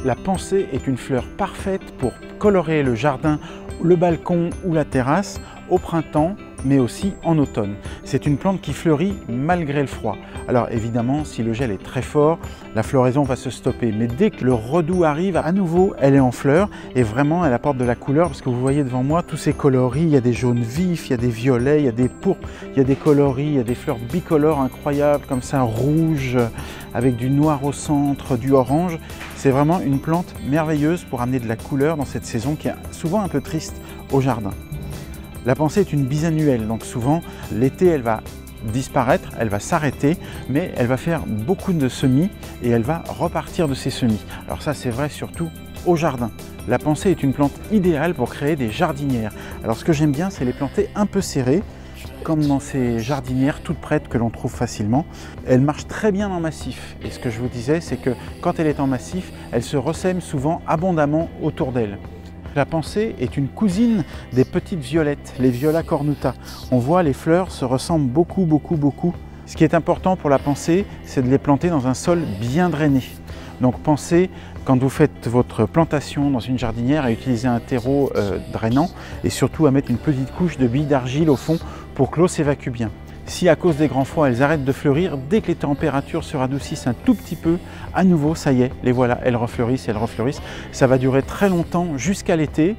La pensée est une fleur parfaite pour colorer le jardin, le balcon ou la terrasse au printemps, mais aussi en automne. C'est une plante qui fleurit malgré le froid. Alors évidemment, si le gel est très fort, la floraison va se stopper. Mais dès que le redoux arrive, à nouveau, elle est en fleur et vraiment, elle apporte de la couleur parce que vous voyez devant moi tous ces coloris. Il y a des jaunes vifs, il y a des violets, il y a des pourpres, il y a des coloris, il y a des fleurs bicolores incroyables comme ça, rouge avec du noir au centre, du orange. C'est vraiment une plante merveilleuse pour amener de la couleur dans cette saison qui est souvent un peu triste au jardin. La pensée est une bisannuelle, donc souvent l'été elle va disparaître, elle va s'arrêter, mais elle va faire beaucoup de semis et elle va repartir de ses semis. Alors ça c'est vrai surtout au jardin. La pensée est une plante idéale pour créer des jardinières. Alors ce que j'aime bien, c'est les planter un peu serrées, comme dans ces jardinières toutes prêtes que l'on trouve facilement. Elle marche très bien en massif. Et ce que je vous disais, c'est que quand elle est en massif, elle se ressème souvent abondamment autour d'elle. La pensée est une cousine des petites violettes, les Viola cornuta. On voit les fleurs se ressemblent beaucoup. Ce qui est important pour la pensée, c'est de les planter dans un sol bien drainé. Donc pensez, quand vous faites votre plantation dans une jardinière, à utiliser un terreau drainant et surtout à mettre une petite couche de billes d'argile au fond pour que l'eau s'évacue bien. Si à cause des grands froids, elles arrêtent de fleurir, dès que les températures se radoucissent un tout petit peu, à nouveau, ça y est, les voilà, elles refleurissent. Ça va durer très longtemps jusqu'à l'été.